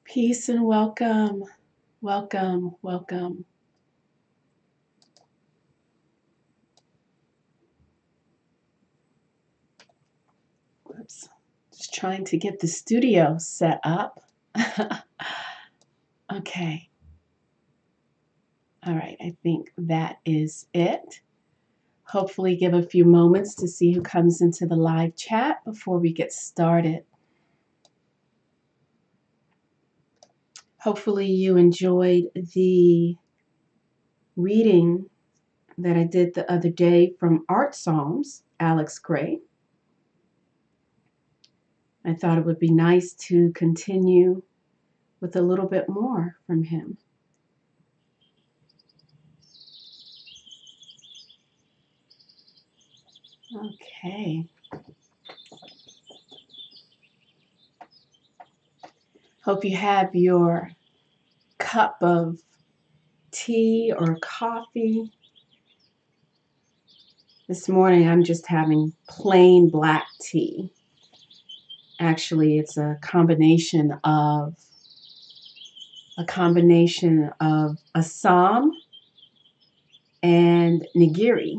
Peace and welcome, welcome, welcome. Oops, just trying to get the studio set up. Okay. All right, I think that is it. Hopefully give a few moments to see who comes into the live chat before we get started. Hopefully you enjoyed the reading that I did the other day from Art Psalms, Alex Gray. I thought it would be nice to continue with a little bit more from him. Okay. Hope you have your cup of tea or coffee. This morning I'm just having plain black tea. Actually, it's a combination of Assam and nigiri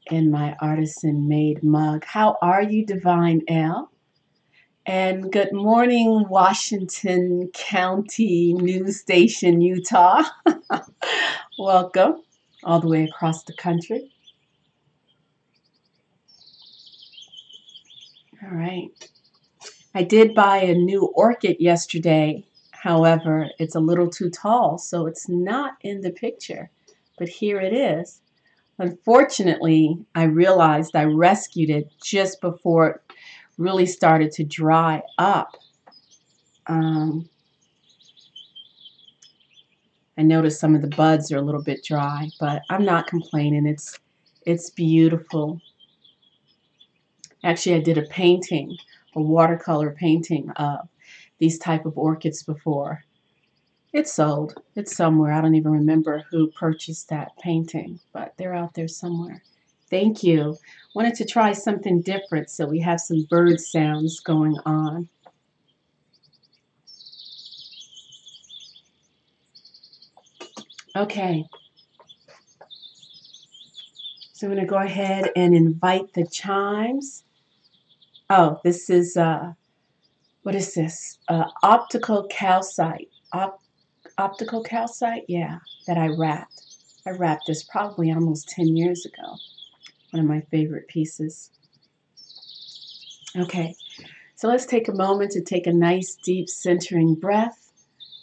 in my artisan-made mug. How are you, Divine L? And good morning, Washington County News Station, Utah. Welcome all the way across the country. All right. I did buy a new orchid yesterday. However, it's a little too tall, so it's not in the picture. But here it is. Unfortunately, I realized I rescued it just before it really started to dry up. I noticed some of the buds are a little bit dry, but I'm not complaining. It's beautiful. Actually, I did a painting, a watercolor painting of these type of orchids before. It's sold. It's somewhere. I don't even remember who purchased that painting, but they're out there somewhere. Thank you. Wanted to try something different, so we have some bird sounds going on. Okay. So I'm going to go ahead and invite the chimes. Oh, this is, what is this? Optical calcite. Optical calcite? Yeah, that I wrapped. I wrapped this probably almost 10 years ago. One of my favorite pieces. Okay, so let's take a moment to take a nice deep centering breath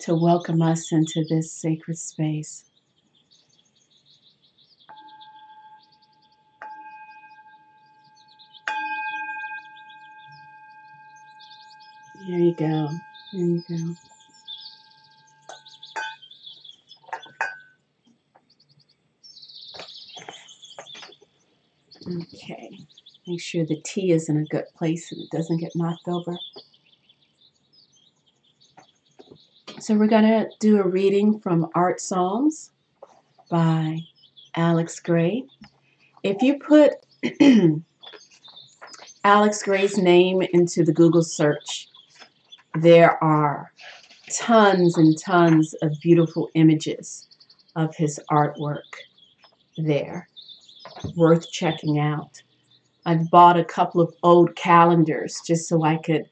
to welcome us into this sacred space. There you go. There you go. Okay, make sure the tea is in a good place and it doesn't get knocked over. So we're going to do a reading from Art Psalms by Alex Gray. If you put Alex Gray's name into the Google search, there are tons and tons of beautiful images of his artwork there. Worth checking out. I've bought a couple of old calendars just so I could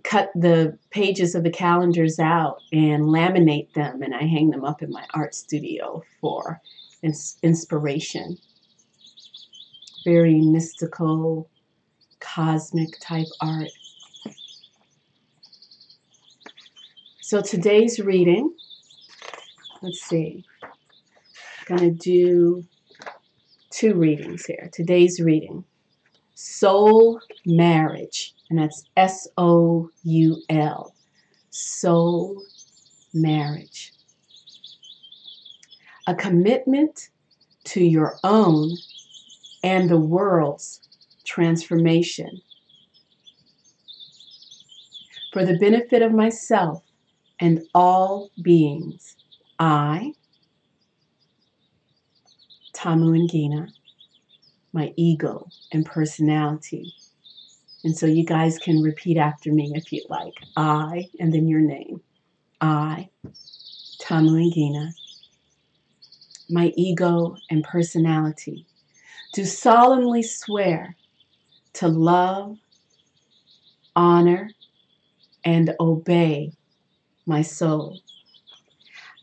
cut the pages of the calendars out and laminate them, and I hang them up in my art studio for inspiration. Very mystical, cosmic type art. So today's reading, let's see, I'm going to do two readings here. Today's reading, Soul Marriage, and that's S-O-U-L, Soul Marriage. A commitment to your own and the world's transformation for the benefit of myself and all beings. I, Tamu and Ngina, my ego and personality. And so you guys can repeat after me if you'd like. I, and then your name. I, Tamu and Ngina, my ego and personality, do solemnly swear to love, honor, and obey my soul.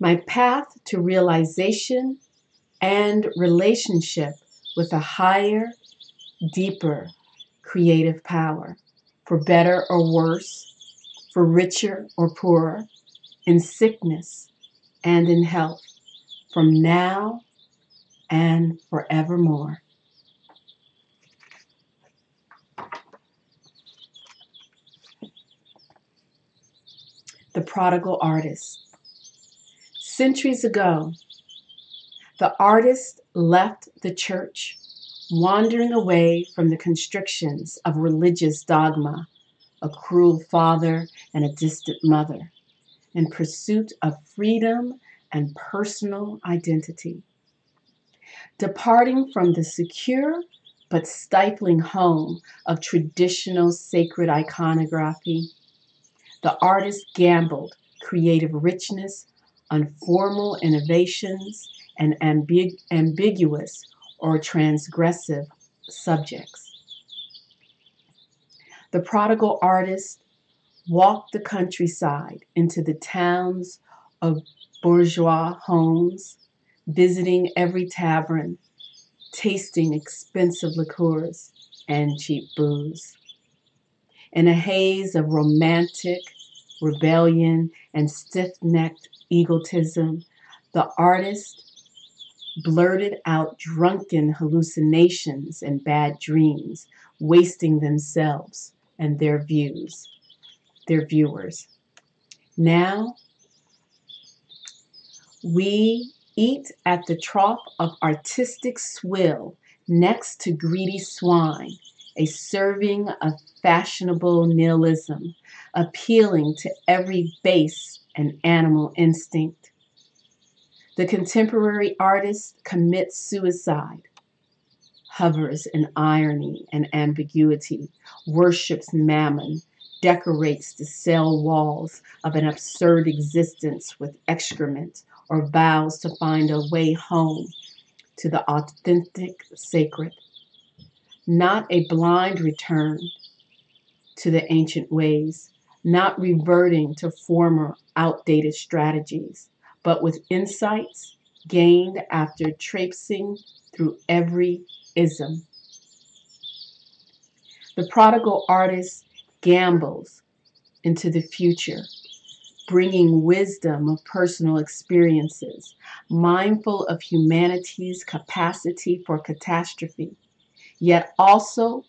My path to realization and relationship with a higher, deeper, creative power, for better or worse, for richer or poorer, in sickness and in health, from now and forevermore. The prodigal artist. Centuries ago, the artist left the church, wandering away from the constrictions of religious dogma, a cruel father and a distant mother, in pursuit of freedom and personal identity. Departing from the secure but stifling home of traditional sacred iconography, the artist gambled creative richness on formal innovations and ambiguous or transgressive subjects. The prodigal artist walked the countryside into the towns of bourgeois homes, visiting every tavern, tasting expensive liqueurs and cheap booze. In a haze of romantic rebellion and stiff-necked egotism, the artist blurted out drunken hallucinations and bad dreams, wasting themselves and their viewers. Now, we eat at the trough of artistic swill next to greedy swine, a serving of fashionable nihilism, appealing to every base and animal instinct. The contemporary artist commits suicide, hovers in irony and ambiguity, worships mammon, decorates the cell walls of an absurd existence with excrement, or vows to find a way home to the authentic sacred. Not a blind return to the ancient ways, not reverting to former outdated strategies, but with insights gained after traipsing through every ism. The prodigal artist gambles into the future, bringing wisdom of personal experiences, mindful of humanity's capacity for catastrophe, yet also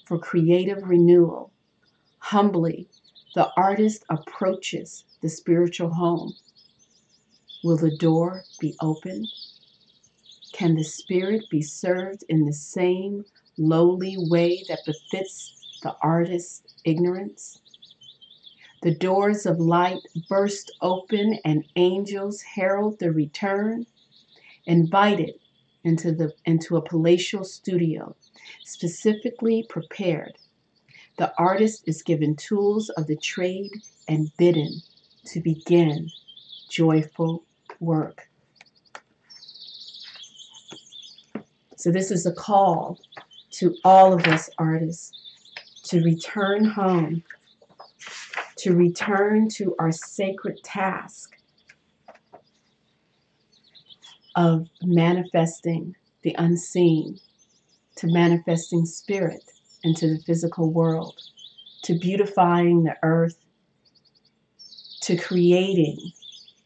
for creative renewal. Humbly, the artist approaches the spiritual home. Will the door be opened? Can the spirit be served in the same lowly way that befits the artist's ignorance? The doors of light burst open and angels herald the return, invited into a palatial studio, specifically prepared. The artist is given tools of the trade and bidden to begin joyful work. So this is a call to all of us artists to return home, to return to our sacred task of manifesting the unseen, to manifesting spirit into the physical world, to beautifying the earth, to creating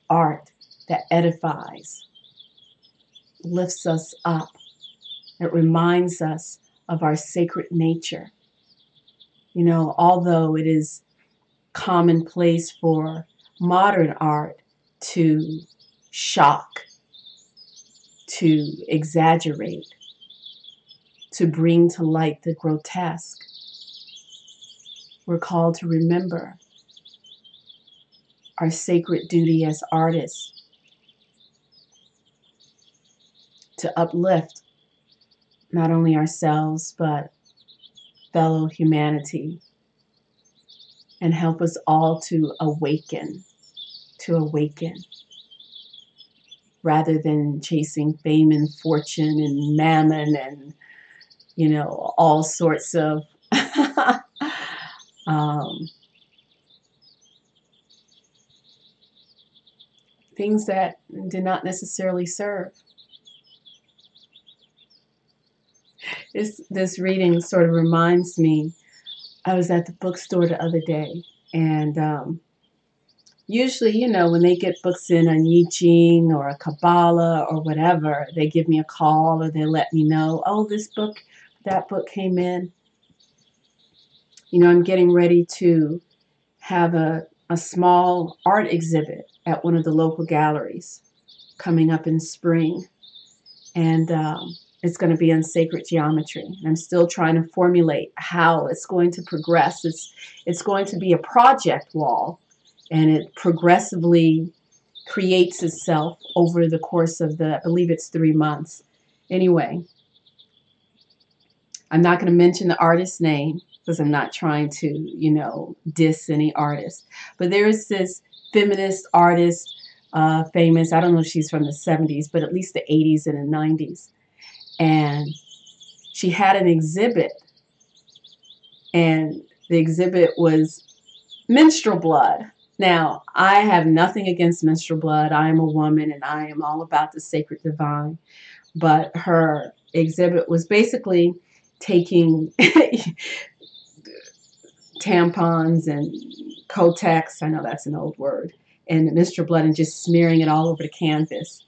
art that edifies, lifts us up. It reminds us of our sacred nature. You know, although it is commonplace for modern art to shock, to exaggerate, to bring to light the grotesque. We're called to remember our sacred duty as artists, to uplift not only ourselves, but fellow humanity, and help us all to awaken, rather than chasing fame and fortune and mammon and, all sorts of things that do not necessarily serve. This reading sort of reminds me, I was at the bookstore the other day, and usually, when they get books in on YiJing or a Kabbalah or whatever, they give me a call or they let me know, oh, this book, that book came in. I'm getting ready to have a small art exhibit at one of the local galleries coming up in spring. And it's going to be on sacred geometry. And I'm still trying to formulate how it's going to progress. It's going to be a project wall, and it progressively creates itself over the course of I believe it's 3 months. Anyway, I'm not going to mention the artist's name because I'm not trying to, diss any artist. But there is this feminist artist, famous, I don't know if she's from the 70s, but at least the 80s and the 90s. And she had an exhibit, and the exhibit was menstrual blood. Now, I have nothing against menstrual blood. I am a woman, and I am all about the sacred divine. But her exhibit was basically taking tampons and Kotex, I know that's an old word, and menstrual blood, and just smearing it all over the canvas.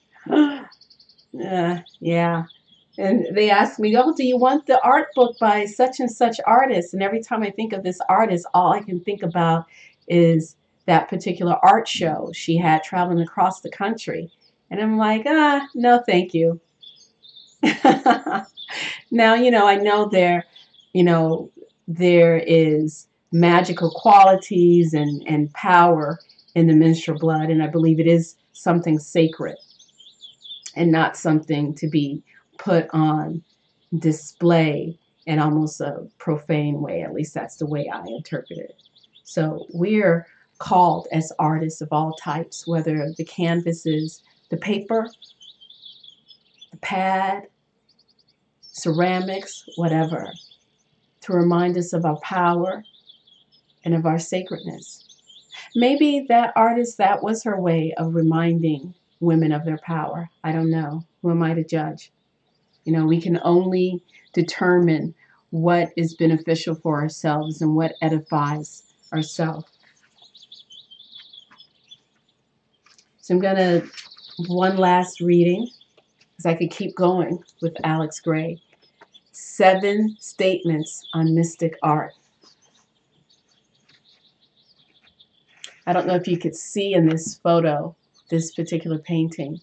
Yeah. And they asked me, oh, do you want the art book by such and such artist? And every time I think of this artist, all I can think about is that particular art show she had traveling across the country. And I'm like, no, thank you. Now, I know there is magical qualities and power in the menstrual blood, and I believe it is something sacred and not something to be put on display in almost a profane way. At least that's the way I interpret it. So we're called as artists of all types, whether the canvas is the paper, the pad, ceramics, whatever, to remind us of our power and of our sacredness. Maybe that artist, that was her way of reminding women of their power. I don't know. Who am I to judge? We can only determine what is beneficial for ourselves and what edifies ourselves. So I'm going to, one last reading, because I could keep going with Alex Gray. 7 statements on mystic art. I don't know if you could see in this photo, this particular painting.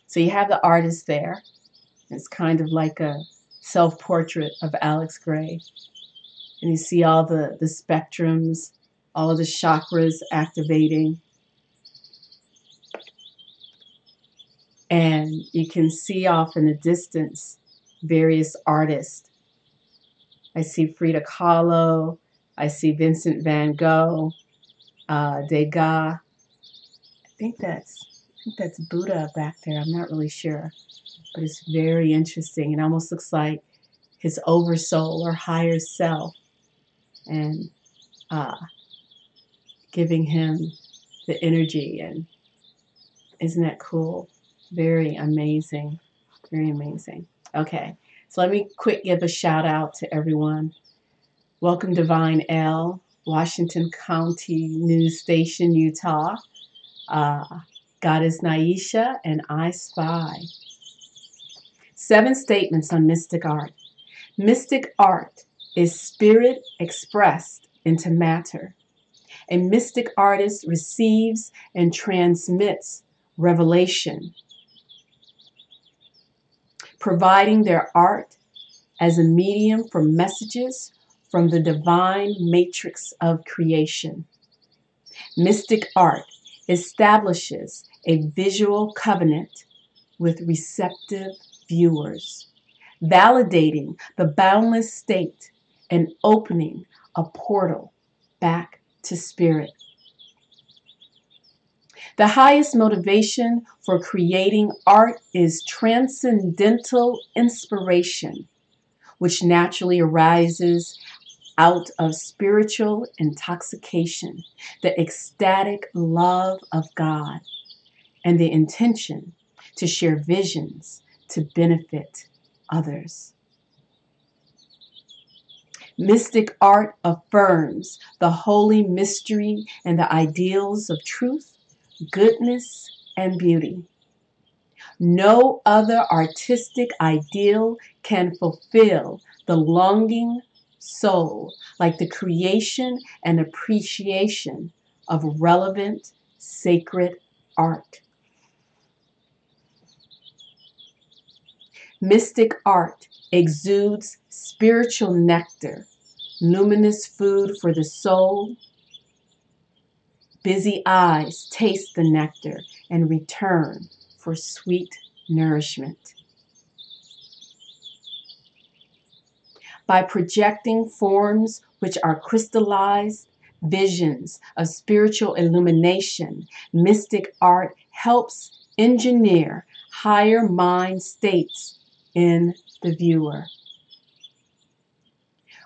So you have the artist there. It's kind of like a self-portrait of Alex Gray. And you see all the spectrums, all of the chakras activating. And you can see off in the distance various artists. I see Frida Kahlo. I see Vincent van Gogh, Degas. I think that's Buddha back there. I'm not really sure. But it's very interesting. It almost looks like his oversoul or higher self, and giving him the energy. And isn't that cool? Very amazing. Very amazing. Okay, so let me quick give a shout out to everyone. Welcome Divine L, Washington County News Station, Utah. Goddess Naisha and I Spy. 7 statements on mystic art. Mystic art is spirit expressed into matter. A mystic artist receives and transmits revelation, providing their art as a medium for messages from the divine matrix of creation. Mystic art establishes a visual covenant with receptive viewers, validating the boundless state and opening a portal back to spirit. The highest motivation for creating art is transcendental inspiration, which naturally arises out of spiritual intoxication, the ecstatic love of God, and the intention to share visions to benefit others. Mystic art affirms the holy mystery and the ideals of truth, goodness, and beauty. No other artistic ideal can fulfill the longing soul like the creation and appreciation of relevant sacred art. Mystic art exudes spiritual nectar, luminous food for the soul. Busy eyes taste the nectar and return for sweet nourishment. By projecting forms which are crystallized visions of spiritual illumination, mystic art helps engineer higher mind states in the viewer.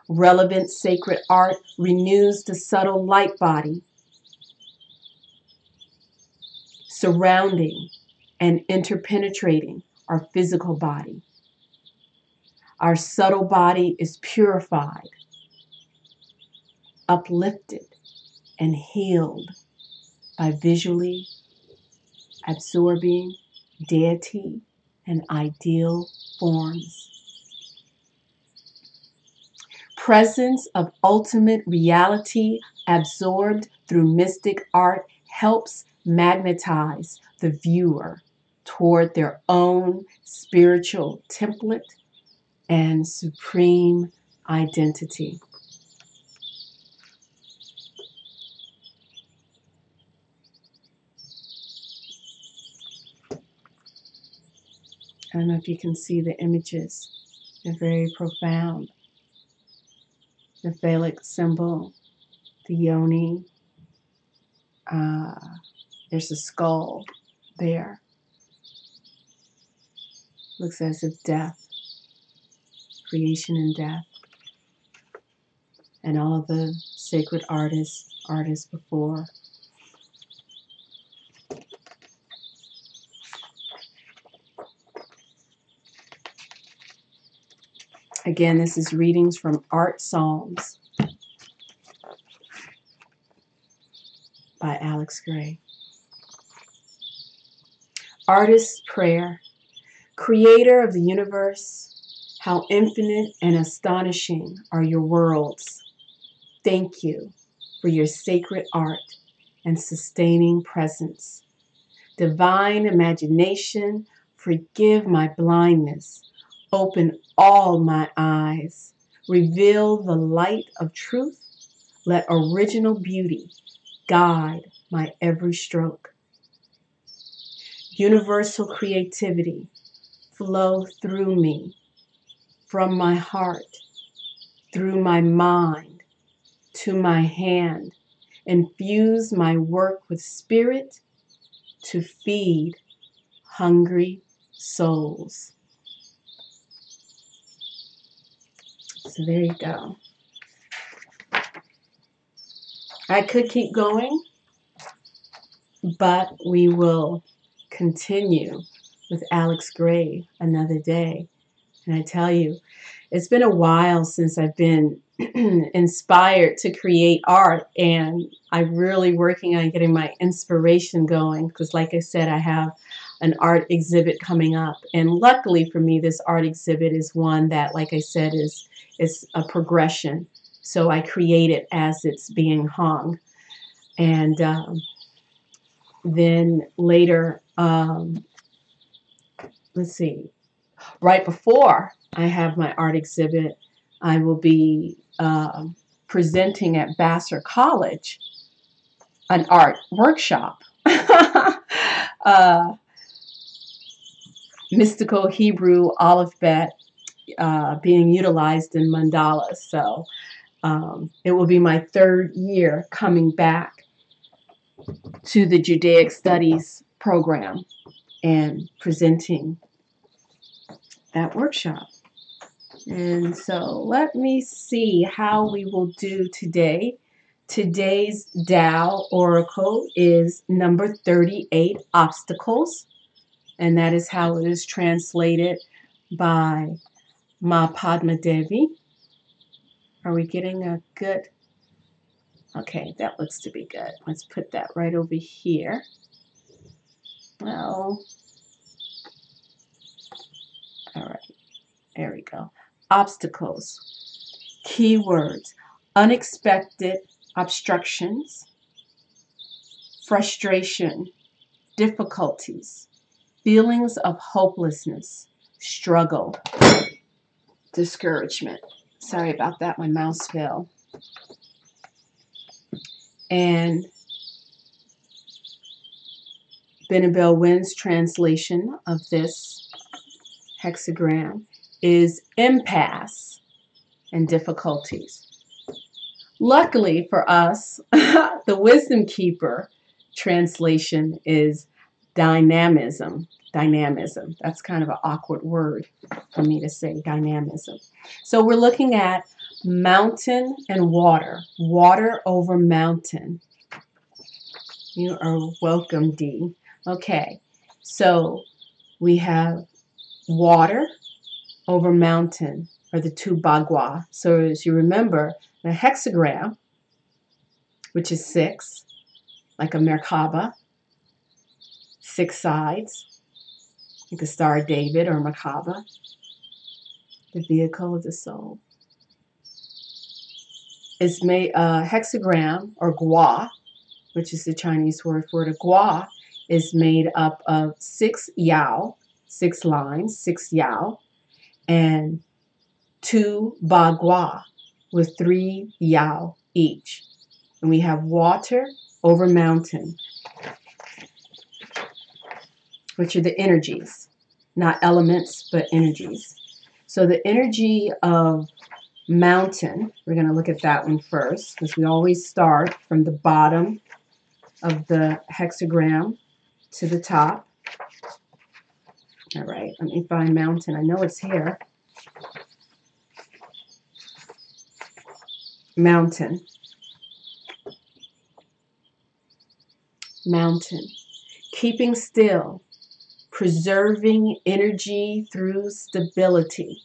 Relevant sacred art renews the subtle light body, surrounding and interpenetrating our physical body. Our subtle body is purified, uplifted, and healed by visually absorbing deity and ideal forms. Presence of ultimate reality absorbed through mystic art helps magnetize the viewer toward their own spiritual template and supreme identity. I don't know if you can see the images. They're very profound. The phallic symbol, the yoni. There's a skull there. Looks as if death, creation and death. And all of the sacred artists before. Again, this is readings from Art Psalms by Alex Gray. Artist's Prayer. Creator of the universe, how infinite and astonishing are your worlds. Thank you for your sacred art and sustaining presence. Divine imagination, forgive my blindness. Open all my eyes. Reveal the light of truth. Let original beauty guide my every stroke. Universal creativity, flow through me, from my heart, through my mind, to my hand. Infuse my work with spirit to feed hungry souls. So there you go. I could keep going, but we will continue with Alex Gray another day. And I tell you, it's been a while since I've been inspired to create art, and I'm really working on getting my inspiration going because, like I said, I have an art exhibit coming up. And luckily for me, this art exhibit is one that, like I said, is a progression. So I create it as it's being hung. And then later, let's see, Right before I have my art exhibit, I will be presenting at Vassar College an art workshop. Mystical Hebrew alphabet being utilized in mandalas. So it will be my third year coming back to the Judaic Studies program and presenting that workshop. And so let me see how we will do today. Today's Tao Oracle is number 38, Obstacles. And that is how it is translated by Ma Padma Devi. Are we getting a good? Okay, that looks to be good. Let's put that right over here. Well, all right, there we go. Obstacles. Keywords: unexpected obstructions, frustration, difficulties, feelings of hopelessness, struggle, discouragement. Sorry about that, my mouse fell. And Benabel Wynn's translation of this hexagram is impasse and difficulties. Luckily for us, the Wisdom Keeper translation is dynamism. Dynamism. That's kind of an awkward word for me to say, dynamism. So we're looking at mountain and water. Water over mountain. You are welcome, Dee. Okay, so we have water over mountain, or the two bagua. So as you remember, the hexagram, which is 6, like a Merkaba, 6 sides, like the Star of David or Merkaba, the vehicle of the soul. It's made hexagram, or gua, which is the Chinese word for it. A gua is made up of 6 yao, 6 lines, 6 yao, and 2 bagua with 3 yao each. And we have water over mountain, which are the energies, not elements, but energies. So the energy of mountain, we're going to look at that one first, because we always start from the bottom of the hexagram to the top. All right, let me find mountain. I know it's here. Mountain. Mountain. Keeping still, preserving energy through stability,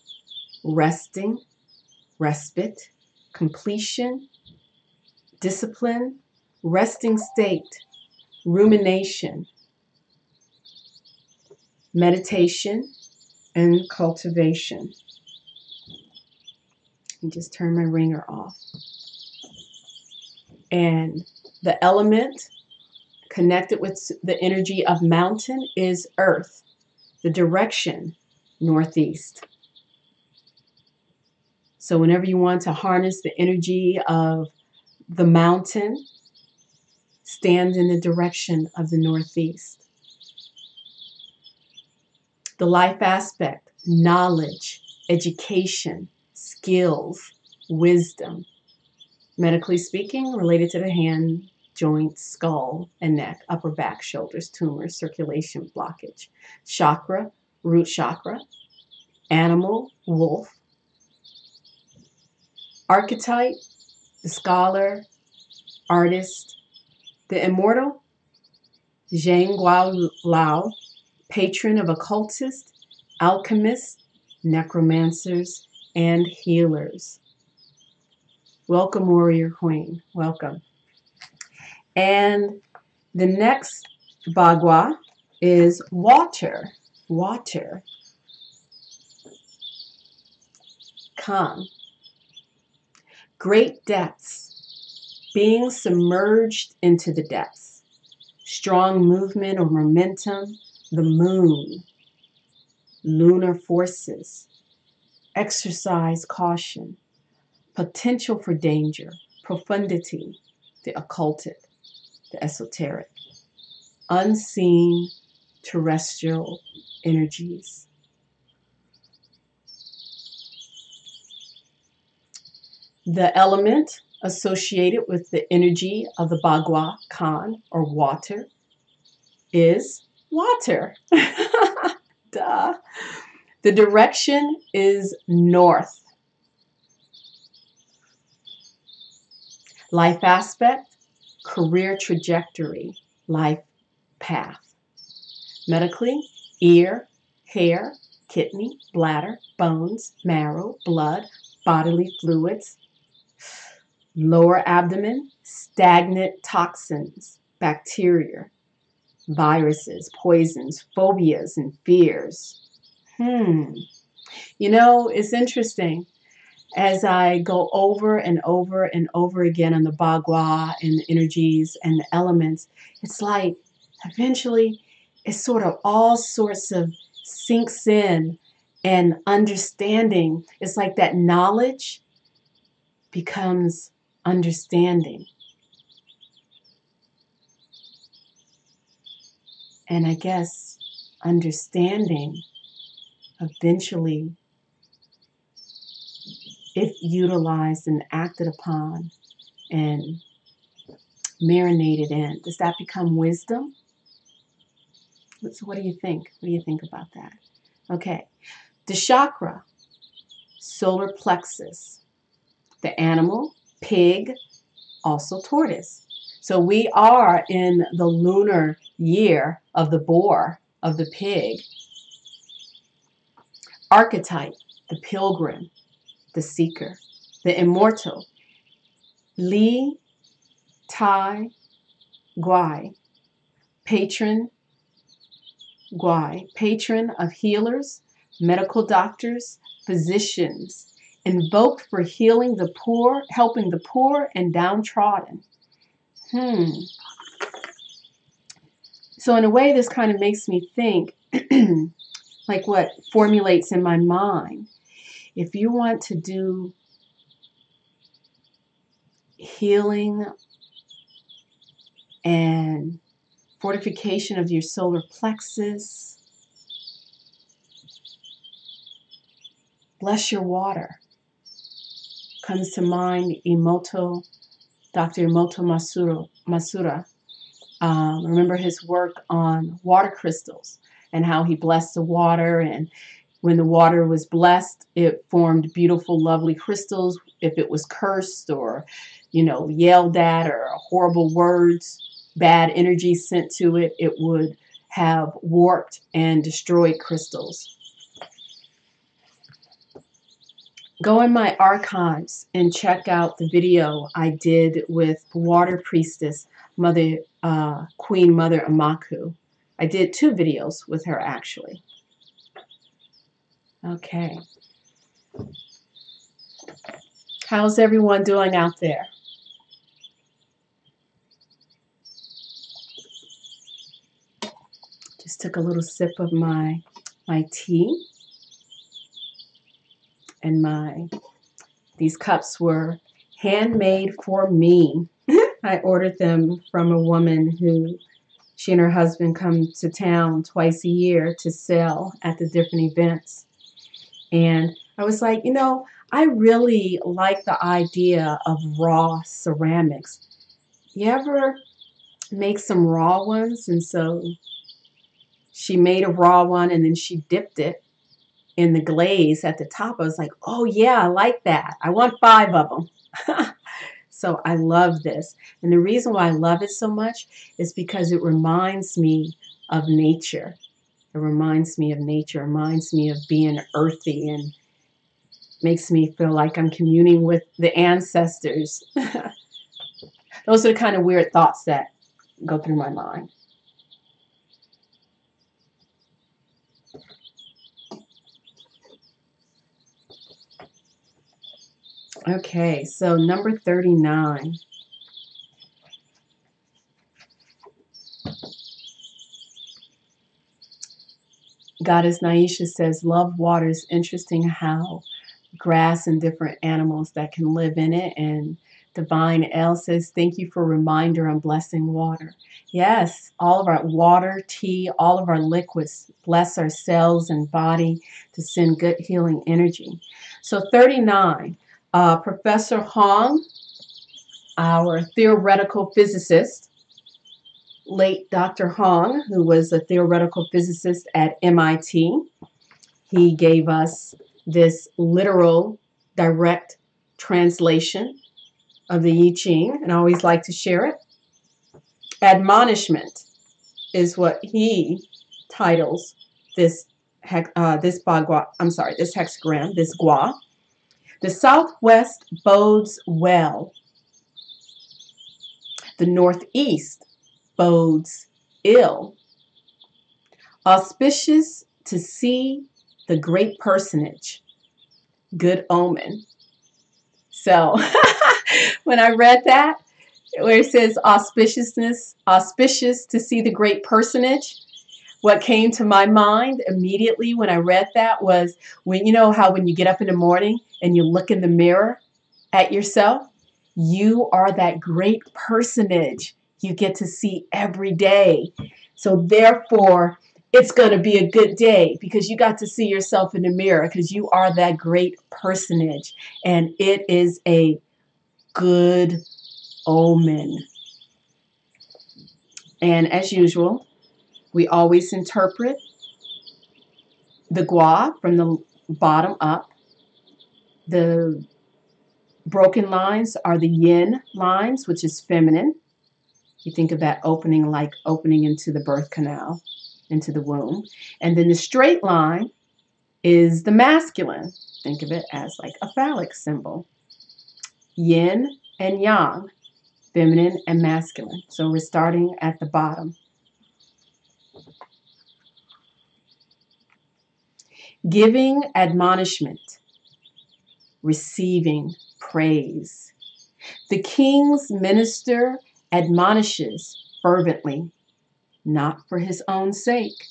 resting, respite, completion, discipline, resting state, rumination, meditation, and cultivation. And just turn my ringer off. And the element connected with the energy of mountain is earth, the direction northeast. So whenever you want to harness the energy of the mountain, stand in the direction of the northeast. The life aspect: knowledge, education, skills, wisdom. Medically speaking, related to the hand, joints, skull, and neck, upper back, shoulders, tumors, circulation blockage. Chakra, root chakra. Animal, wolf. Archetype, the scholar, artist. The immortal, Zhang Guo Lao, patron of occultists, alchemists, necromancers, and healers. Welcome, Warrior Queen. Welcome. And the next bagua is water. Water. Calm. Great depths. Being submerged into the depths. Strong movement or momentum. The moon. lunar forces, exercise caution, potential for danger, profundity, the occulted, the esoteric, unseen terrestrial energies. The element associated with the energy of the Bagua Khan, or water, is water. Duh. The direction is north. Life aspect, career trajectory, life path. Medically, ear, hair, kidney, bladder, bones, marrow, blood, bodily fluids. Lower abdomen, stagnant toxins, bacteria, viruses, poisons, phobias, and fears. You know, it's interesting. As I go over and over and over again on the Bagua and the energies and the elements, it's like eventually it's sort of all sorts of sinks in, and understanding. It's like that knowledge becomes understanding. And I guess understanding eventually, if utilized and acted upon and marinated in, does that become wisdom? So what do you think? What do you think about that? Okay. The chakra, solar plexus. The animal, pig, also tortoise. So we are in the lunar year of the boar, of the pig. Archetype, the pilgrim, the seeker, the immortal. Li Tai Guai, patron Guai, patron of healers, medical doctors, physicians, invoked for healing the poor, helping the poor and downtrodden. So in a way, this kind of makes me think, like what formulates in my mind. If you want to do healing and fortification of your solar plexus, bless your water. Comes to mind Dr. Emoto Masura. Remember his work on water crystals and how he blessed the water, and when the water was blessed, it formed beautiful, lovely crystals. If it was cursed or, yelled at, or horrible words, bad energy sent to it, it would have warped and destroyed crystals. Go in my archives and check out the video I did with Water Priestess, Queen Mother Amaku. I did 2 videos with her, actually. Okay. How's everyone doing out there? Just took a little sip of my tea. And these cups were handmade for me. I ordered them from a woman who, she and her husband come to town twice a year to sell at the different events. And I was like, I really like the idea of raw ceramics. You ever make some raw ones? And so she made a raw one, and then she dipped it in the glaze at the top. I was like, oh yeah, I like that. I want 5 of them. So I love this. And the reason why I love it so much is because it reminds me of nature. It reminds me of nature, reminds me of being earthy, and makes me feel like I'm communing with the ancestors. Those are the kind of weird thoughts that go through my mind. Okay, so number 39. Goddess Naisha says, love water is interesting how grass and different animals that can live in it. And Divine L says, thank you for a reminder on blessing water. Yes, all of our water, tea, all of our liquids bless our cells and body to send good healing energy. So 39, Professor Hong, our theoretical physicist, late Dr. Hong, who was a theoretical physicist at MIT, he gave us this literal, direct translation of the YiJing, and I always like to share it. Admonishment is what he titles this this hexagram, this gua. The southwest bodes well. The northeast bodes ill. Auspicious to see the great personage. Good omen. So when I read that, where it says auspiciousness, auspicious to see the great personage, what came to my mind immediately when I read that was, when you know how when you get up in the morning and you look in the mirror at yourself, you are that great personage you get to see every day. So therefore, it's going to be a good day because you got to see yourself in the mirror because you are that great personage. And it is a good omen. And as usual, we always interpret the gua from the bottom up. The broken lines are the yin lines, which is feminine. You think of that opening like opening into the birth canal, into the womb. And then the straight line is the masculine. Think of it as like a phallic symbol. Yin and yang, feminine and masculine. So we're starting at the bottom. Giving admonishment, receiving praise. The king's minister admonishes fervently, not for his own sake.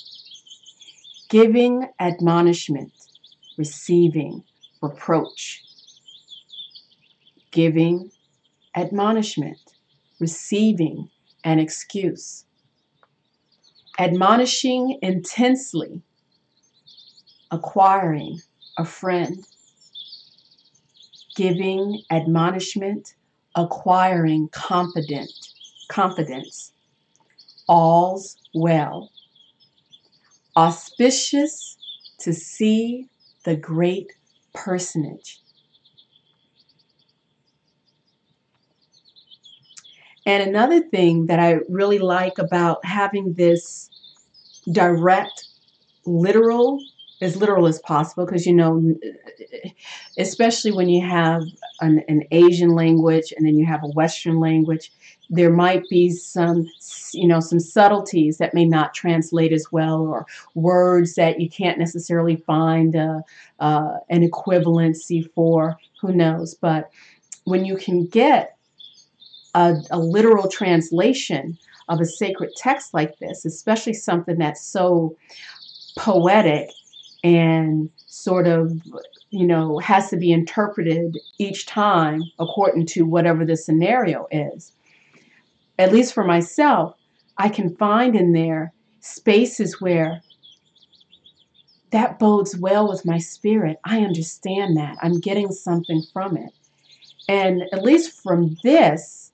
Giving admonishment, receiving reproach. Giving admonishment, receiving an excuse. Admonishing intensely, acquiring a friend. Giving admonishment, acquiring confidence. All's well. Auspicious to see the great personage. And another thing that I really like about having this direct, literal as possible, because, you know, especially when you have an Asian language and then you have a Western language, there might be some, you know, some subtleties that may not translate as well, or words that you can't necessarily find an equivalency for, who knows. But when you can get a literal translation of a sacred text like this, especially something that's so poetic and sort of, you know, has to be interpreted each time according to whatever the scenario is. At least for myself, I can find in there spaces where that bodes well with my spirit. I understand that. I'm getting something from it. And at least from this,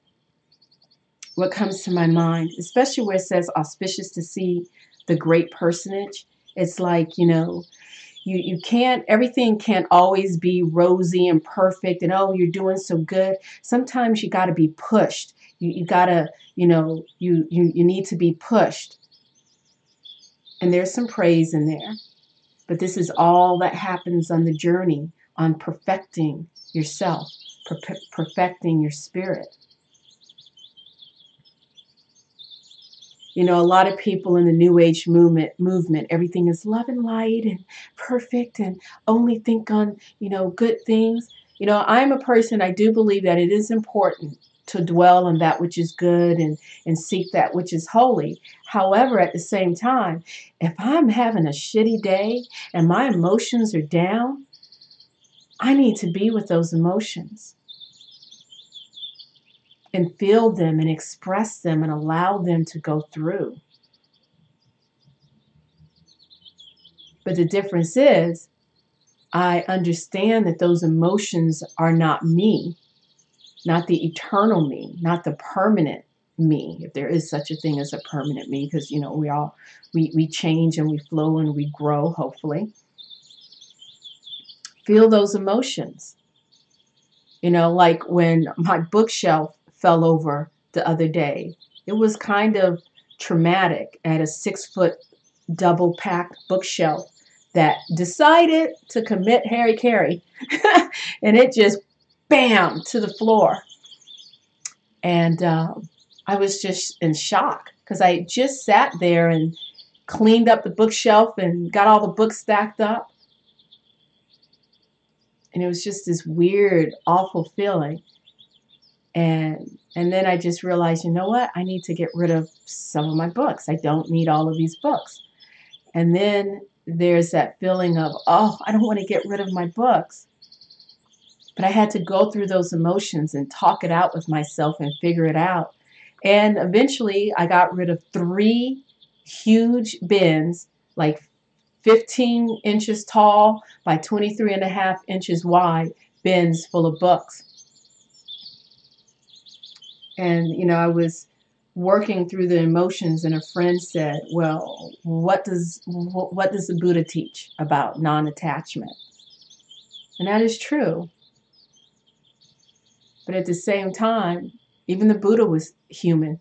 what comes to my mind, especially where it says auspicious to see the great personage, it's like, you know, you can't, everything can't always be rosy and perfect and, oh, you're doing so good. Sometimes you got to be pushed. You got to, you know, you need to be pushed. And there's some praise in there. But this is all that happens on the journey on perfecting yourself, perfecting your spirit. You know, a lot of people in the New Age movement, everything is love and light and perfect and only think on, you know, good things. You know, I'm a person, I do believe that it is important to dwell on that which is good and seek that which is holy. However, at the same time, if I'm having a shitty day and my emotions are down, I need to be with those emotions and feel them and express them and allow them to go through. But the difference is, I understand that those emotions are not me, not the eternal me, not the permanent me, if there is such a thing as a permanent me, because, you know, we change and we flow and we grow, hopefully. Feel those emotions. You know, like when my bookshelf fell over the other day, it was kind of traumatic. At a 6-foot double packed bookshelf that decided to commit Harry Carey and it just bam to the floor. And I was just in shock because I just sat there and cleaned up the bookshelf and got all the books stacked up. And it was just this weird, awful feeling. And then I just realized, you know what? I need to get rid of some of my books. I don't need all of these books. And then there's that feeling of, oh, I don't want to get rid of my books. But I had to go through those emotions and talk it out with myself and figure it out. And eventually I got rid of 3 huge bins, like 15 inches tall by 23.5 inches wide, bins full of books. And, you know, I was working through the emotions and a friend said, well, what does the Buddha teach about non-attachment? And that is true. But at the same time, even the Buddha was human.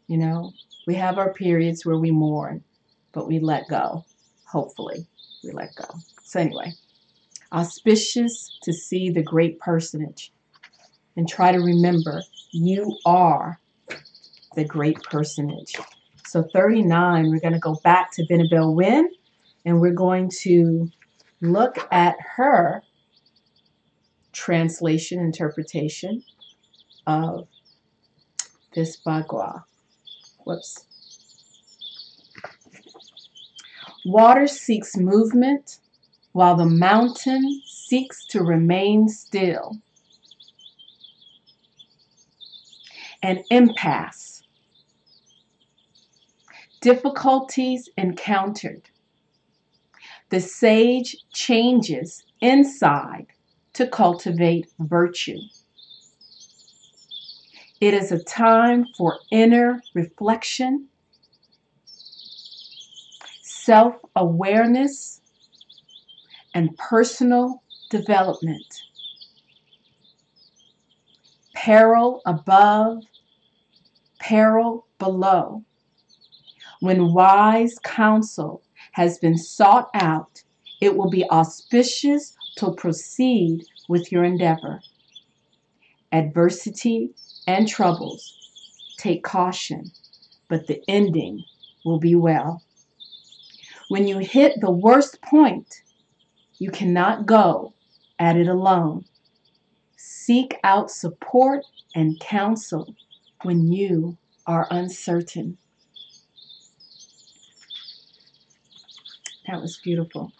You know, we have our periods where we mourn, but we let go. Hopefully, we let go. So anyway, auspicious to see the great personage and try to remember you are the great personage. So 39, we're going to go back to Benabel Wynn and we're going to look at her translation, interpretation of this Bagua. Whoops. Water seeks movement while the mountain seeks to remain still. An impasse. Difficulties encountered. The sage changes inside to cultivate virtue. It is a time for inner reflection, self-awareness, and personal development. Peril above, peril below. When wise counsel has been sought out, it will be auspicious to proceed with your endeavor. Adversity and troubles, take caution, but the ending will be well. When you hit the worst point, you cannot go at it alone. Seek out support and counsel when you are uncertain. That was beautiful.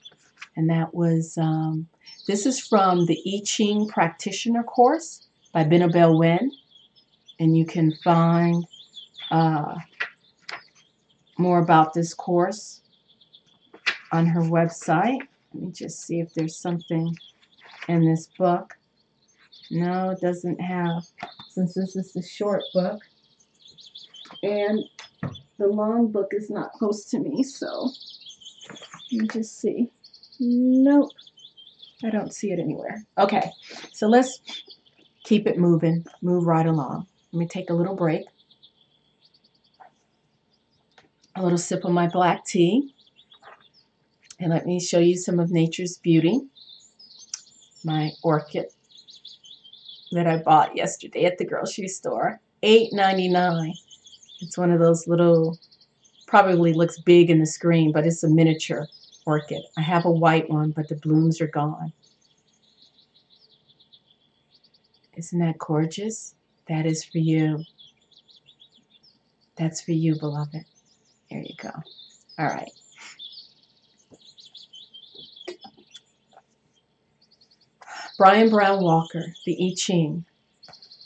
And that was, this is from the YiJing Practitioner course by Benabel Wynn. And you can find more about this course on her website. Let me just see if there's something in this book. No, it doesn't have, since this is the short book. And the long book is not close to me, so let me just see. Nope, I don't see it anywhere. Okay, so let's keep it moving, move right along. Let me take a little break. A little sip of my black tea. And let me show you some of nature's beauty. My orchid that I bought yesterday at the grocery store. $8.99. It's one of those little, probably looks big in the screen, but it's a miniature orchid. I have a white one, but the blooms are gone. Isn't that gorgeous? That is for you. That's for you, beloved. There you go. All right. Brian Brown Walker, the YiJing,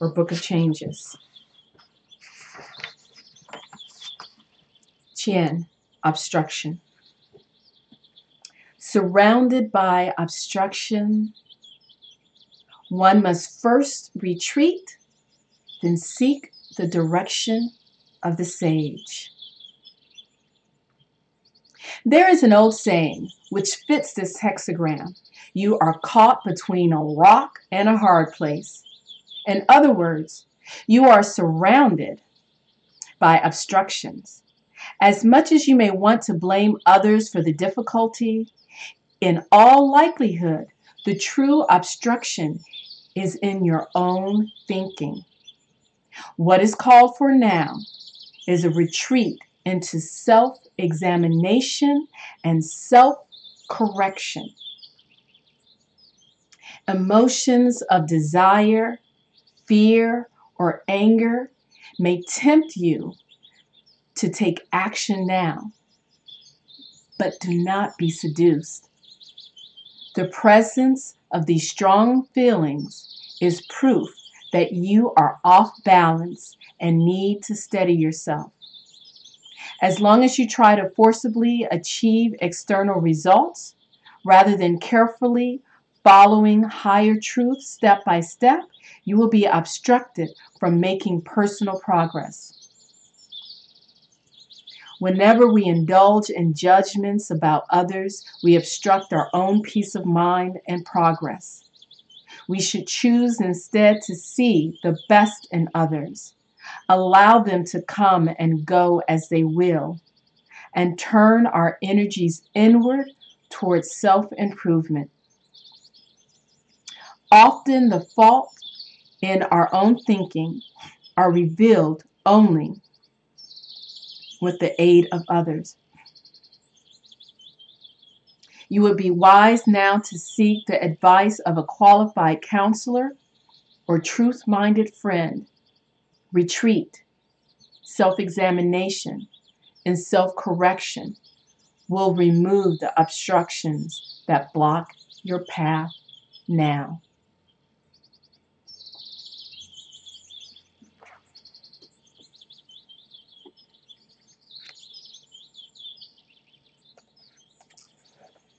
or Book of Changes. Qian, obstruction. Surrounded by obstruction, one must first retreat, then seek the direction of the sage. There is an old saying which fits this hexagram. You are caught between a rock and a hard place. In other words, you are surrounded by obstructions. As much as you may want to blame others for the difficulty, in all likelihood, the true obstruction is in your own thinking. What is called for now is a retreat into self-examination and self-correction. Emotions of desire, fear, or anger may tempt you to take action now, but do not be seduced. The presence of these strong feelings is proof that you are off balance and need to steady yourself. As long as you try to forcibly achieve external results, rather than carefully following higher truth step by step, you will be obstructed from making personal progress. Whenever we indulge in judgments about others, we obstruct our own peace of mind and progress. We should choose instead to see the best in others, allow them to come and go as they will, and turn our energies inward towards self-improvement. Often the faults in our own thinking are revealed only with the aid of others. You would be wise now to seek the advice of a qualified counselor or truth-minded friend. Retreat, self-examination, and self-correction will remove the obstructions that block your path now.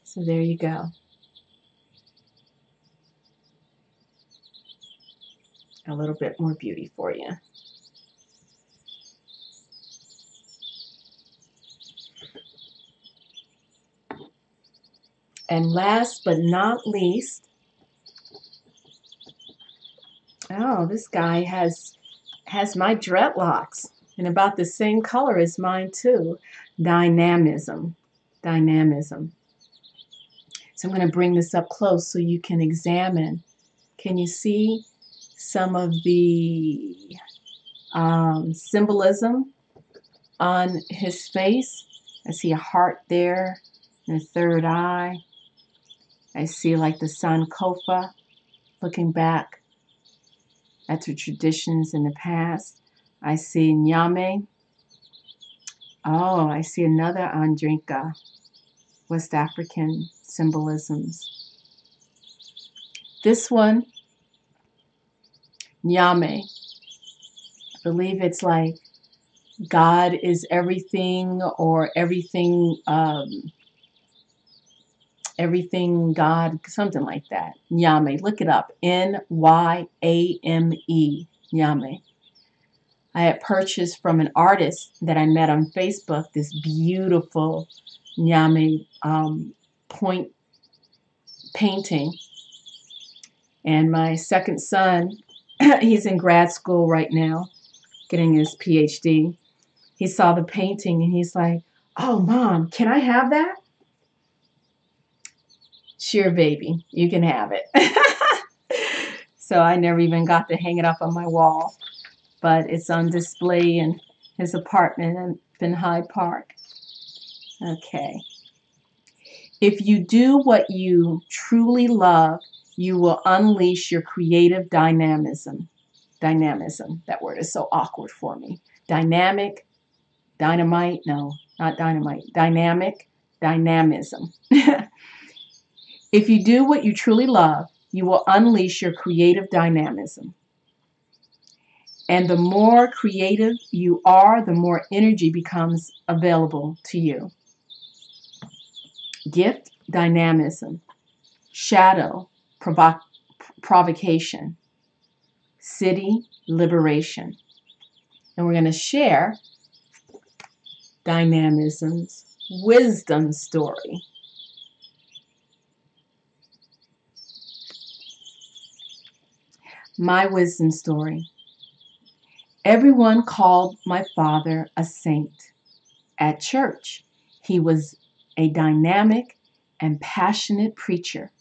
So there you go. A little bit more beauty for you. And last but not least, oh, this guy has my dreadlocks and about the same color as mine too. Dynamism. Dynamism. So I'm going to bring this up close so you can examine. Can you see some of the symbolism on his face? I see a heart there and a third eye. I see like the Sankofa looking back at the traditions in the past. I see Nyame. Oh, I see another Andrinka, West African symbolisms. This one, Nyame, I believe it's like God is everything, or everything, everything God, something like that. Nyame, look it up. Nyame, Nyame. I had purchased from an artist that I met on Facebook this beautiful Nyame point painting. And my second son, he's in grad school right now, getting his PhD. He saw the painting and he's like, "Oh, Mom, can I have that?" Sure, baby, you can have it. So I never even got to hang it up on my wall, but it's on display in his apartment in Hyde Park. Okay. If you do what you truly love, you will unleash your creative dynamism. Dynamism. That word is so awkward for me. Dynamic, dynamite. No, not dynamite. Dynamic, dynamism. If you do what you truly love, you will unleash your creative dynamism. And the more creative you are, the more energy becomes available to you. Gift, dynamism. Shadow, provocation. City, liberation. And we're going to share dynamism's wisdom story. My wisdom story. Everyone called my father a saint. At church, he was a dynamic and passionate preacher.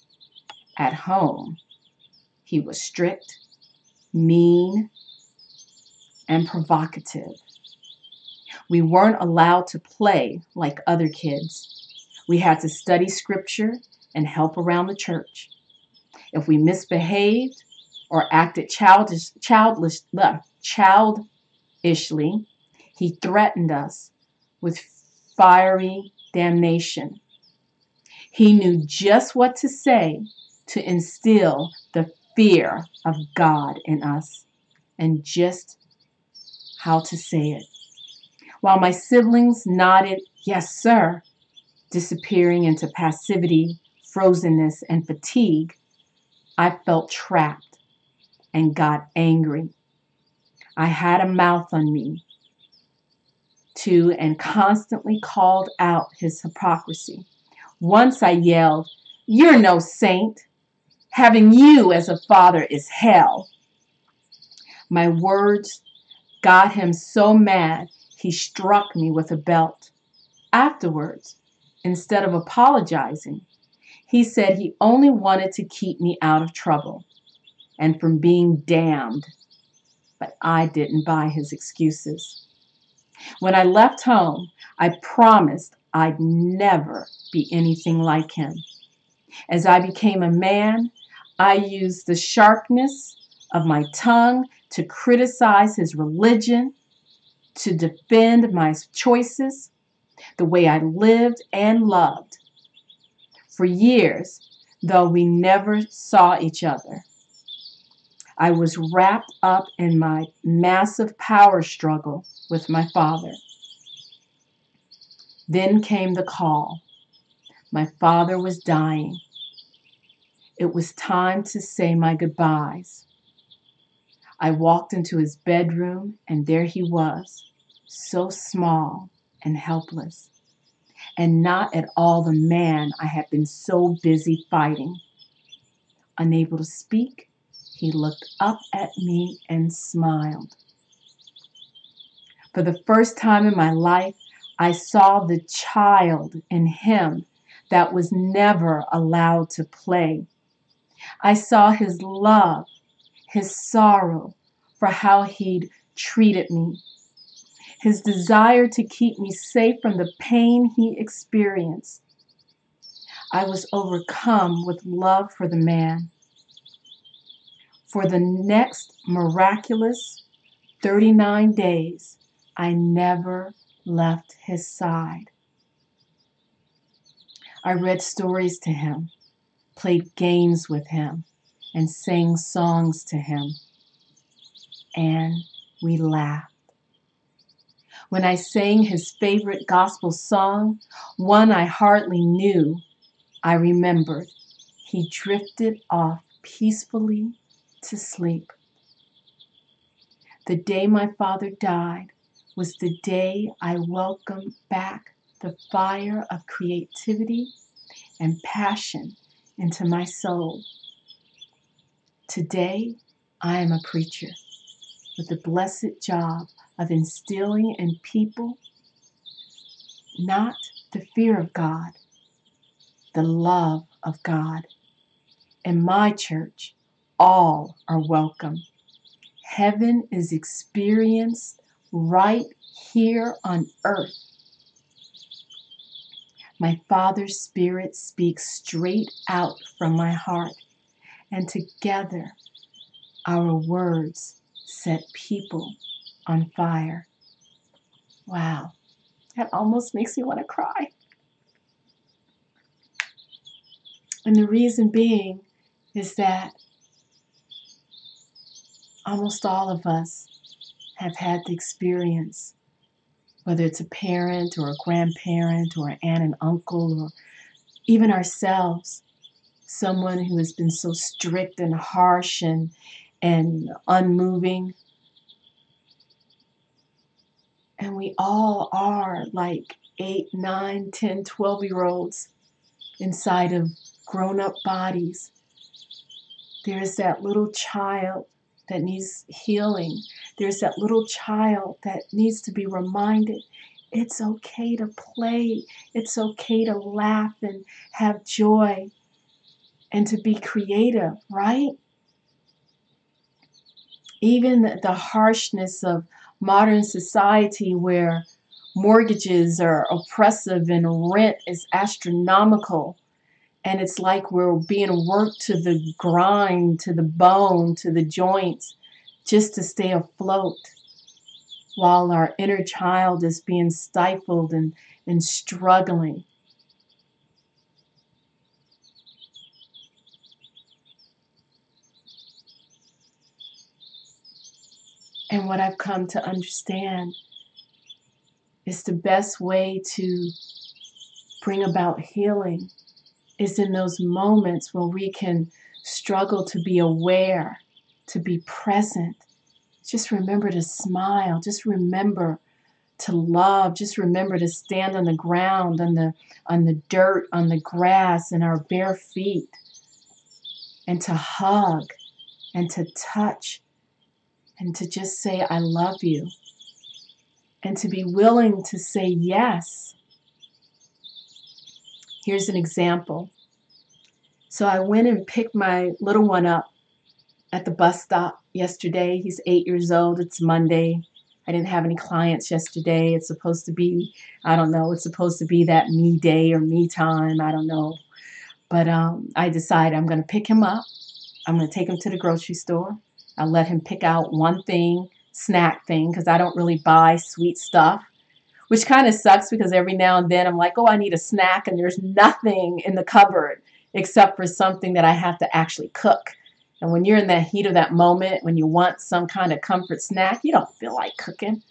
At home, he was strict, mean, and provocative. We weren't allowed to play like other kids. We had to study scripture and help around the church. If we misbehaved or acted childishly, he threatened us with fiery damnation. He knew just what to say to instill the fear of God in us and just how to say it. While my siblings nodded, "Yes, sir," disappearing into passivity, frozenness, and fatigue, I felt trapped and got angry. I had a mouth on me too and constantly called out his hypocrisy. Once I yelled, "You're no saint. Having you as a father is hell." My words got him so mad he struck me with a belt. Afterwards, instead of apologizing, he said he only wanted to keep me out of trouble and from being damned, but I didn't buy his excuses. When I left home, I promised I'd never be anything like him. As I became a man, I used the sharpness of my tongue to criticize his religion, to defend my choices, the way I lived and loved. For years, though we never saw each other, I was wrapped up in my massive power struggle with my father. Then came the call. My father was dying. It was time to say my goodbyes. I walked into his bedroom, and there he was, so small and helpless, and not at all the man I had been so busy fighting. Unable to speak, he looked up at me and smiled. For the first time in my life, I saw the child in him that was never allowed to play. I saw his love, his sorrow for how he'd treated me, his desire to keep me safe from the pain he experienced. I was overcome with love for the man. For the next miraculous 39 days, I never left his side. I read stories to him, played games with him, and sang songs to him. And we laughed. When I sang his favorite gospel song, one I hardly knew, I remembered he drifted off peacefully to sleep. The day my father died was the day I welcomed back the fire of creativity and passion into my soul. Today, I am a preacher with the blessed job of instilling in people not the fear of God, the love of God. In my church, all are welcome. Heaven is experienced right here on earth. My Father's Spirit speaks straight out from my heart, and together our words set people on fire. Wow, that almost makes me want to cry. And the reason being is that almost all of us have had the experience, whether it's a parent or a grandparent or an aunt and uncle or even ourselves, someone who has been so strict and harsh and unmoving. And we all are like 8, 9, 10, 12-year-olds inside of grown-up bodies. There's that little child that needs healing. There's that little child that needs to be reminded it's okay to play. It's okay to laugh and have joy and to be creative, right? Even the harshness of modern society where mortgages are oppressive and rent is astronomical. And it's like we're being worked to the grind, to the bone, to the joints, just to stay afloat, while our inner child is being stifled and struggling. And what I've come to understand is the best way to bring about healing is in those moments where we can struggle to be aware, to be present. Just remember to smile. Just remember to love. Just remember to stand on the ground, on the dirt, on the grass, in our bare feet, and to hug and to touch and to just say, I love you, and to be willing to say yes. Here's an example. So I went and picked my little one up at the bus stop yesterday. He's 8 years old. It's Monday. I didn't have any clients yesterday. It's supposed to be, I don't know, it's supposed to be that me day or me time. I don't know. But I decided I'm going to pick him up. I'm going to take him to the grocery store. I'll let him pick out one thing, snack thing, because I don't really buy sweet stuff, which kind of sucks because every now and then I'm like, oh, I need a snack, and there's nothing in the cupboard except for something that I have to actually cook. And when you're in the heat of that moment, when you want some kind of comfort snack, you don't feel like cooking.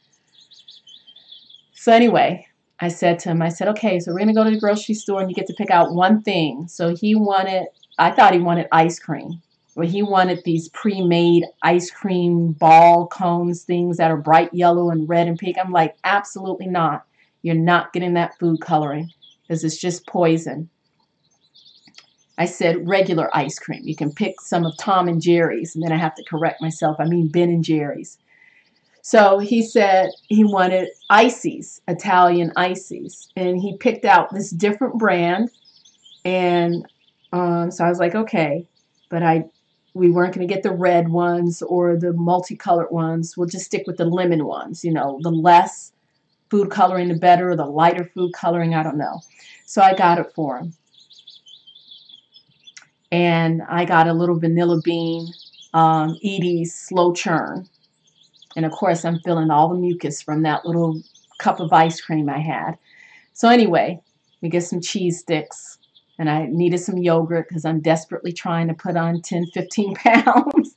So anyway, I said to him, I said, okay, so we're going to go to the grocery store and you get to pick out one thing. So I thought he wanted ice cream. Well, he wanted these pre-made ice cream ball cones, things that are bright yellow and red and pink. I'm like, absolutely not. You're not getting that food coloring because it's just poison. I said regular ice cream. You can pick some of Tom and Jerry's, and then I have to correct myself. I mean Ben and Jerry's. So he said he wanted ices, Italian ices, and he picked out this different brand. And so I was like, okay, but we weren't going to get the red ones or the multicolored ones. We'll just stick with the lemon ones. You know, the less food coloring, the better, or the lighter food coloring. I don't know. So I got it for him. And I got a little vanilla bean, Edie's slow churn. And of course, I'm feeling all the mucus from that little cup of ice cream I had. So anyway, we get some cheese sticks. And I needed some yogurt because I'm desperately trying to put on 10, 15 pounds.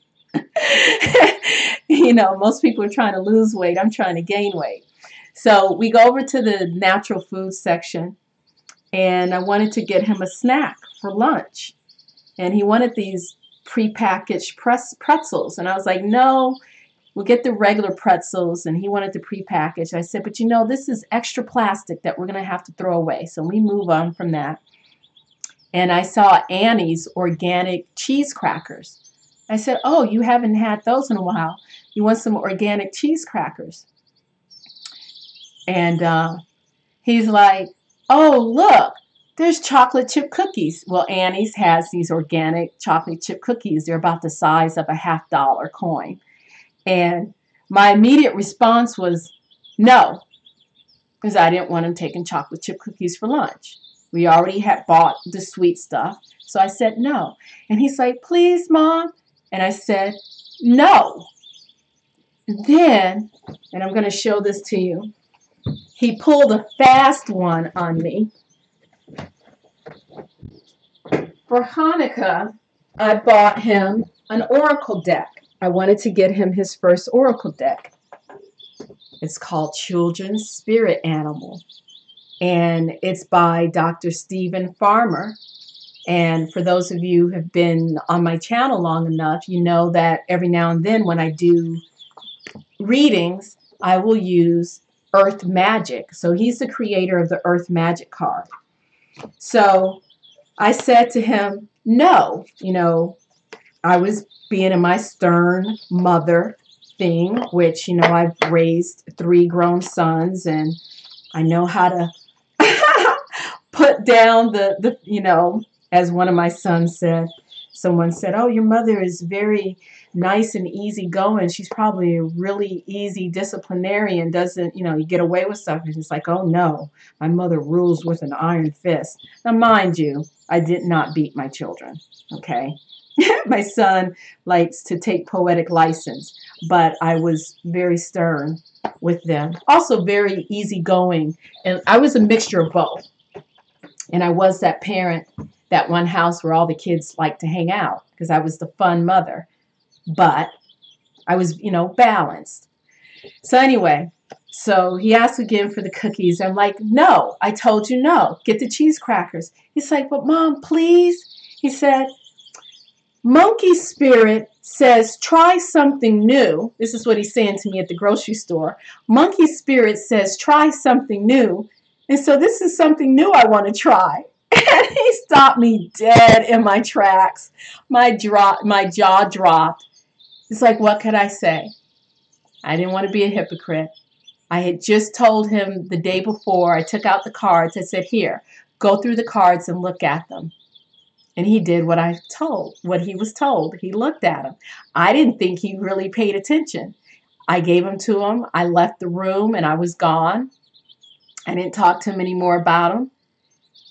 You know, most people are trying to lose weight. I'm trying to gain weight. So we go over to the natural food section. And I wanted to get him a snack for lunch. And he wanted these prepackaged pretzels. And I was like, no, we'll get the regular pretzels. And he wanted the prepackaged. I said, but you know, this is extra plastic that we're going to have to throw away. So we move on from that. And I saw Annie's organic cheese crackers. I said, oh, you haven't had those in a while. You want some organic cheese crackers? And he's like, oh, look. There's chocolate chip cookies. Well, Annie's has these organic chocolate chip cookies. They're about the size of a $50 coin. And my immediate response was no, because I didn't want him taking chocolate chip cookies for lunch. We already had bought the sweet stuff. So I said no. And he's like, please, Mom. And I said, no. Then, and I'm going to show this to you, he pulled a fast one on me. For Hanukkah, I bought him an oracle deck. I wanted to get him his first oracle deck. It's called Children's Spirit Animal, and it's by Dr. Stephen Farmer. And for those of you who have been on my channel long enough, you know that every now and then when I do readings, I will use Earth Magic. So he's the creator of the Earth Magic card. So I said to him, no, I was being in my stern mother thing, which, I've raised 3 grown sons and I know how to put down as one of my sons said, someone said, oh, your mother is very nice and easygoing. She's probably a really easy disciplinarian, doesn't, you get away with stuff. And it's like, oh no, my mother rules with an iron fist. Now, mind you, I did not beat my children, okay? My son likes to take poetic license, but I was very stern with them. Also very easygoing, and I was a mixture of both. And I was that parent, that one house where all the kids like to hang out because I was the fun mother. But I was, balanced. So anyway, so he asked again for the cookies. I'm like, no, I told you no. Get the cheese crackers. He's like, but Mom, please. He said, Monkey Spirit says, try something new. This is what he's saying to me at the grocery store. Monkey Spirit says, try something new. And so this is something new I want to try. And he stopped me dead in my tracks. My jaw dropped. It's like, what could I say? I didn't want to be a hypocrite. I had just told him the day before. I took out the cards. I said, here, go through the cards and look at them. And he did what he was told. He looked at them. I didn't think he really paid attention. I gave them to him. I left the room and I was gone. I didn't talk to him anymore about them.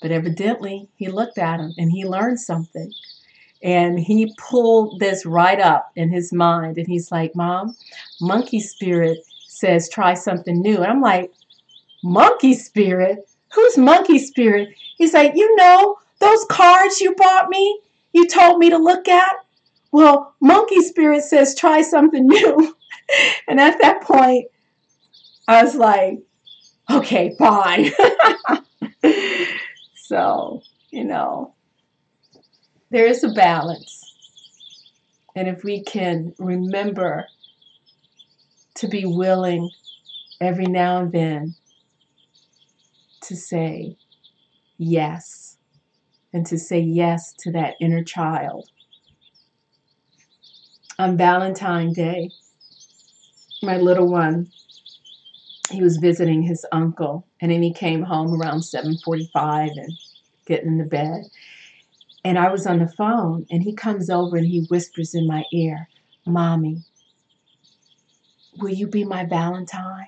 But evidently, he looked at them and he learned something. And he pulled this right up in his mind. And he's like, Mom, Monkey Spirit says try something new. And I'm like, Monkey Spirit? Who's Monkey Spirit? He's like, those cards you bought me, you told me to look at? Well, Monkey Spirit says try something new. And at that point, I was like, okay, fine. So, there is a balance. And if we can remember to be willing every now and then to say yes, and to say yes to that inner child. On Valentine's Day, my little one, he was visiting his uncle, and then he came home around 7:45 and getting in the bed. And I was on the phone, and he comes over and he whispers in my ear, Mommy, will you be my Valentine?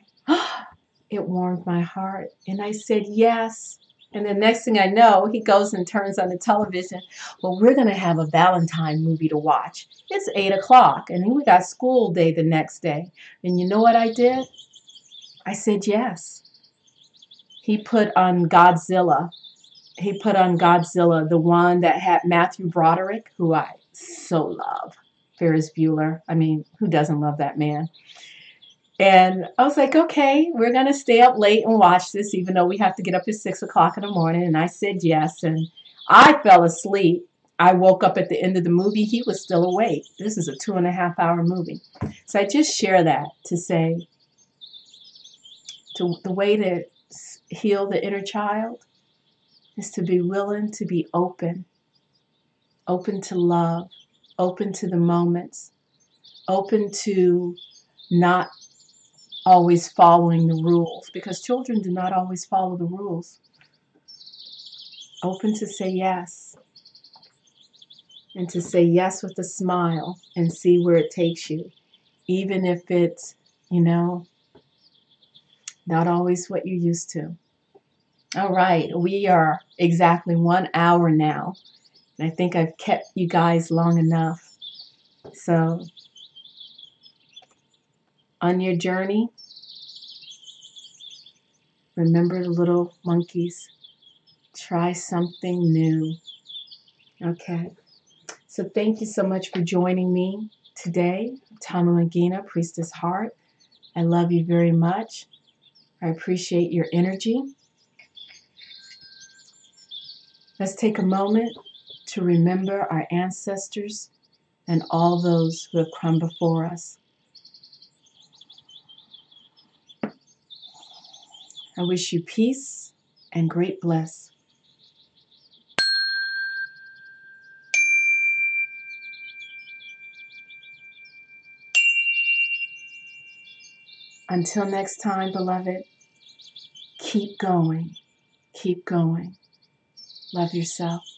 It warmed my heart. And I said, yes. And the next thing I know, he goes and turns on the television. Well, we're going to have a Valentine movie to watch. It's 8 o'clock, and then we got school day the next day. And you know what I did? I said yes. He put on Godzilla. He put on Godzilla, the one that had Matthew Broderick, who I so love. Ferris Bueller. I mean, who doesn't love that man? And I was like, okay, we're going to stay up late and watch this, even though we have to get up at 6 o'clock in the morning. And I said yes. And I fell asleep. I woke up at the end of the movie. He was still awake. This is a 2.5-hour movie. So I just share that to say, the way to heal the inner child is to be willing to be open to love, open to the moments, open to not always following the rules, because children do not always follow the rules. Open to say yes, and to say yes with a smile and see where it takes you, even if it's, not always what you're used to. All right, we are exactly 1 hour now, and I think I've kept you guys long enough. So On your journey, remember the little monkeys. Try something new. Okay. So thank you so much for joining me today. Tamu and Ngina, Priestess Heart. I love you very much. I appreciate your energy. Let's take a moment to remember our ancestors and all those who have come before us. I wish you peace and great bliss. Until next time, beloved, keep going. Keep going. Love yourself.